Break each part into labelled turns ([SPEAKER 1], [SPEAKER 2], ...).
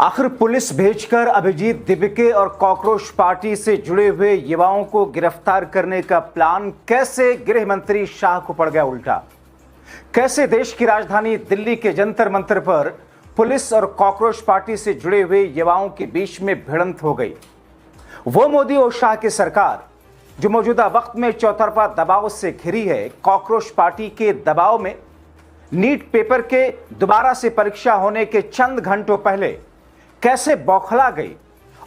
[SPEAKER 1] आखिर पुलिस भेजकर अभिजीत दीपिके और कॉकरोच पार्टी से जुड़े हुए युवाओं को गिरफ्तार करने का प्लान कैसे गृह मंत्री शाह को पड़ गया उल्टा। कैसे देश की राजधानी दिल्ली के जंतर मंतर पर पुलिस और कॉकरोच पार्टी से जुड़े हुए युवाओं के बीच में भिड़ंत हो गई। वो मोदी और शाह की सरकार जो मौजूदा वक्त में चौतरफा दबाव से घिरी है, कॉकरोच पार्टी के दबाव में नीट पेपर के दोबारा से परीक्षा होने के चंद घंटों पहले कैसे बौखला गई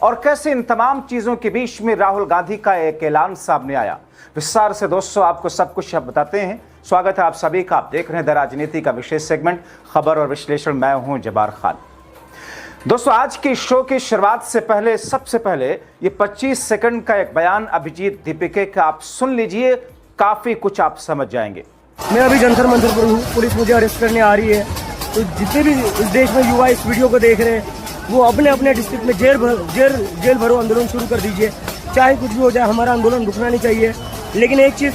[SPEAKER 1] और कैसे इन तमाम चीजों के बीच में राहुल गांधी का एक ऐलान सामने आया। विस्तार से दोस्तों आपको सब कुछ बताते हैं। स्वागत है आप सभी का। आप देख रहे हैं द राजनीति का विशेष सेगमेंट खबर और विश्लेषण। मैं हूं जब्बार खान। दोस्तों आज के शो की शुरुआत से पहले सबसे पहले ये 25 सेकंड का एक बयान अभिजीत दीपिके का आप सुन लीजिए, काफी कुछ आप समझ जाएंगे।
[SPEAKER 2] मैं अभी जंतर मंतर पर हूँ, पुलिस मुझे अरेस्ट करने आ रही है। तो जितने भी इस देश में युवा इस वीडियो को देख रहे हैं वो अपने अपने डिस्ट्रिक्ट में जेल भरो आंदोलन शुरू कर दीजिए। चाहे कुछ भी हो जाए, हमारा आंदोलन रुकना नहीं चाहिए। लेकिन एक चीज़,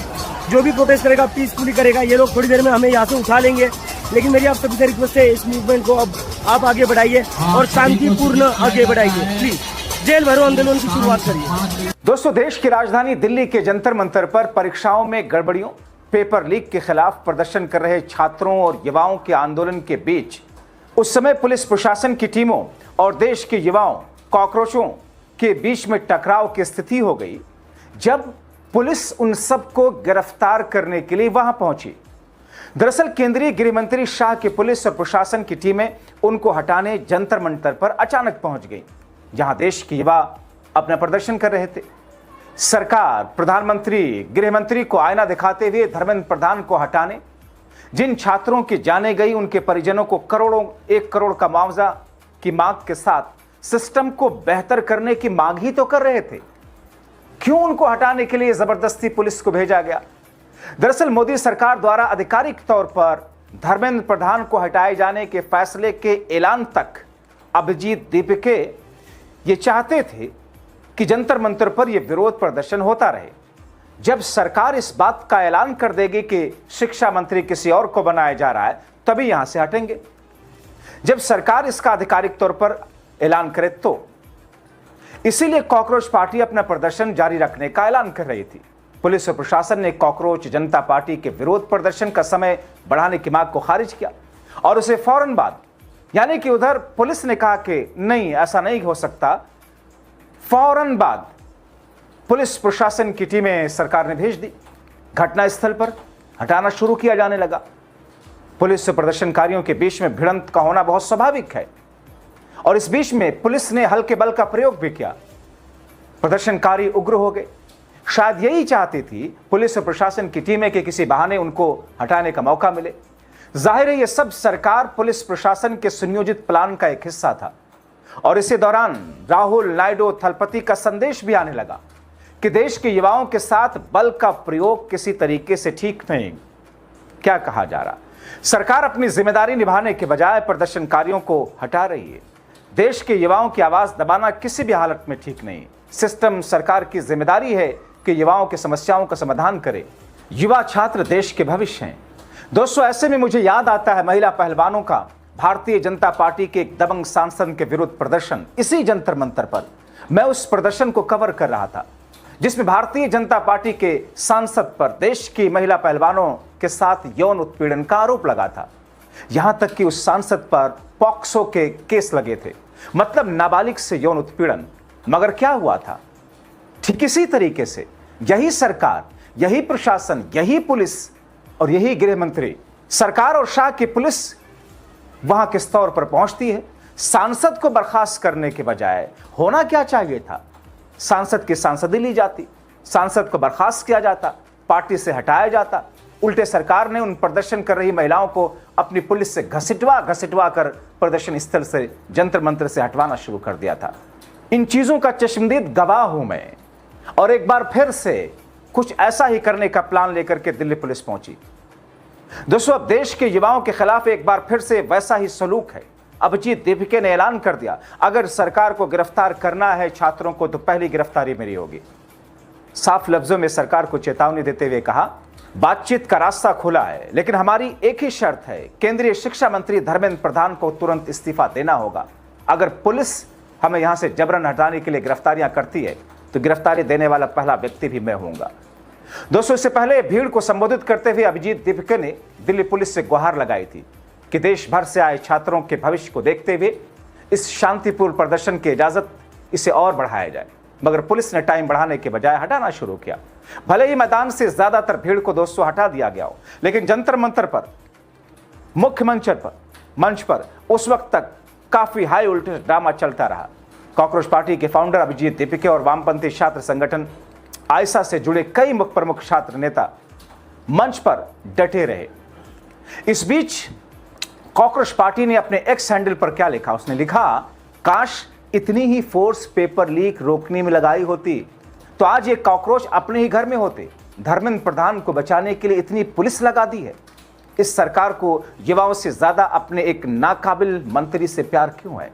[SPEAKER 2] जो भी प्रोटेस्ट करेगा पीसफुली करेगा। ये लोग थोड़ी देर में हमें यहाँ से उठा लेंगे, लेकिन मेरी आप सभी से रिक्वेस्ट है इस मूवमेंट को अब आप आगे बढ़ाइए और शांतिपूर्ण आगे बढ़ाइए। प्लीज जेल भरो आंदोलन की शुरुआत करिए।
[SPEAKER 1] दोस्तों देश की राजधानी दिल्ली के जंतर मंतर पर परीक्षाओं में गड़बड़ियों, पेपर लीक के खिलाफ प्रदर्शन कर रहे छात्रों और युवाओं के आंदोलन के बीच उस समय पुलिस प्रशासन की टीमों और देश के युवाओं कॉकरोचों के बीच में टकराव की स्थिति हो गई, जब पुलिस उन सबको गिरफ्तार करने के लिए वहां पहुंची। दरअसल केंद्रीय गृह मंत्री शाह की पुलिस और प्रशासन की टीमें उनको हटाने जंतर मंतर पर अचानक पहुंच गई, जहां देश के युवा अपना प्रदर्शन कर रहे थे। सरकार प्रधानमंत्री गृह मंत्री को आईना दिखाते हुए धर्मेंद्र प्रधान को हटाने, जिन छात्रों की जाने गई उनके परिजनों को करोड़ों 1 करोड़ का मुआवजा की मांग के साथ सिस्टम को बेहतर करने की मांग ही तो कर रहे थे। क्यों उनको हटाने के लिए जबरदस्ती पुलिस को भेजा गया? दरअसल मोदी सरकार द्वारा आधिकारिक तौर पर धर्मेंद्र प्रधान को हटाए जाने के फैसले के ऐलान तक अभिजीत दीपिके ये चाहते थे कि जंतर मंतर पर यह विरोध प्रदर्शन होता रहे। जब सरकार इस बात का ऐलान कर देगी कि शिक्षा मंत्री किसी और को बनाया जा रहा है, तभी यहां से हटेंगे। जब सरकार इसका आधिकारिक तौर पर ऐलान करे तो इसीलिए कॉकरोच पार्टी अपना प्रदर्शन जारी रखने का ऐलान कर रही थी। पुलिस और प्रशासन ने कॉकरोच जनता पार्टी के विरोध प्रदर्शन का समय बढ़ाने की मांग को खारिज किया और उसे फौरन बाद, यानी कि उधर पुलिस ने कहा कि नहीं ऐसा नहीं हो सकता, फौरन बाद पुलिस प्रशासन की टीमें सरकार ने भेज दी। घटनास्थल पर हटाना शुरू किया जाने लगा। पुलिस से प्रदर्शनकारियों के बीच में भिड़ंत का होना बहुत स्वाभाविक है और इस बीच में पुलिस ने हल्के बल का प्रयोग भी किया। प्रदर्शनकारी उग्र हो गए। शायद यही चाहती थी पुलिस और प्रशासन की टीमें के किसी बहाने उनको हटाने का मौका मिले। जाहिर है यह सब सरकार पुलिस प्रशासन के सुनियोजित प्लान का एक हिस्सा था और इसी दौरान राहुल नायडू थलपति का संदेश भी आने लगा कि देश के युवाओं के साथ बल का प्रयोग किसी तरीके से ठीक नहीं। क्या कहा जा रहा? सरकार अपनी जिम्मेदारी निभाने के बजाय प्रदर्शनकारियों को हटा रही है। देश के युवाओं की आवाज दबाना किसी भी हालत में ठीक नहीं। सिस्टम सरकार की जिम्मेदारी है कि युवाओं की समस्याओं का समाधान करे। युवा छात्र देश के भविष्य हैं। दोस्तों ऐसे में मुझे याद आता है महिला पहलवानों का भारतीय जनता पार्टी के एक दबंग सांसद के विरुद्ध प्रदर्शन। इसी जंतर मंतर पर मैं उस प्रदर्शन को कवर कर रहा था जिसमें भारतीय जनता पार्टी के सांसद पर देश की महिला पहलवानों के साथ यौन उत्पीड़न का आरोप लगा था। यहां तक कि उस सांसद पर पॉक्सो के केस लगे थे, मतलब नाबालिग से यौन उत्पीड़न। मगर क्या हुआ था? ठीक इसी तरीके से यही सरकार, यही प्रशासन, यही पुलिस और यही गृह मंत्री, सरकार और शाह की पुलिस वहां किस तौर पर पहुंचती है। सांसद को बर्खास्त करने के बजाय होना क्या चाहिए था? सांसद की सांसदी ली जाती, सांसद को बर्खास्त किया जाता, पार्टी से हटाया जाता। उल्टे सरकार ने उन प्रदर्शन कर रही महिलाओं को अपनी पुलिस से घसीटवा कर प्रदर्शन स्थल से, जंतर मंतर से हटवाना शुरू कर दिया था। इन चीजों का चश्मदीद गवाह हूं मैं और एक बार फिर से कुछ ऐसा ही करने का प्लान लेकर के दिल्ली पुलिस पहुंची। दोस्तों अब देश के युवाओं के खिलाफ एक बार फिर से वैसा ही सलूक है। अभिजीत दीपिके ने ऐलान कर दिया, अगर सरकार को गिरफ्तार करना है छात्रों को तो पहली गिरफ्तारी मेरी होगी। साफ लफ्जों में सरकार को चेतावनी देते हुए कहा, बातचीत का रास्ता खुला है, लेकिन हमारी एक ही शर्त है, केंद्रीय शिक्षा मंत्री धर्मेंद्र प्रधान को तुरंत इस्तीफा देना होगा। अगर पुलिस हमें यहां से जबरन हटाने के लिए गिरफ्तारियां करती है तो गिरफ्तारी देने वाला पहला व्यक्ति भी मैं होऊंगा। दोस्तों, इससे पहले भीड़ को संबोधित करते हुए अभिजीत दीपके ने दिल्ली पुलिस से गुहार लगाई थी कि देश भर से आए छात्रों के भविष्य को देखते हुए इस शांतिपूर्ण प्रदर्शन की इजाजत इसे और बढ़ाया जाए, मगर पुलिस ने टाइम बढ़ाने के बजाय हटाना शुरू किया। भले ही मैदान से ज्यादातर भीड़ को दोस्तों हटा दिया गया हो, लेकिन जंतर मंतर पर, मुख्य मंच पर उस वक्त तक काफी हाई वोल्टेज ड्रामा चलता रहा। कॉकरोच पार्टी के फाउंडर अभिजीत दीपके और वामपंथी छात्र संगठन आयसा से जुड़े कई प्रमुख छात्र नेता मंच पर डटे रहे। इस बीच कॉकरोच पार्टी ने अपने एक्स हैंडल पर क्या लिखा? उसने लिखा, काश इतनी ही फोर्स पेपर लीक रोकने में लगाई होती तो आज ये कॉकरोच अपने ही घर में होते। धर्मेंद्र प्रधान को बचाने के लिए इतनी पुलिस लगा दी है। इस सरकार को युवाओं से ज्यादा अपने एक नाकाबिल मंत्री से प्यार क्यों है?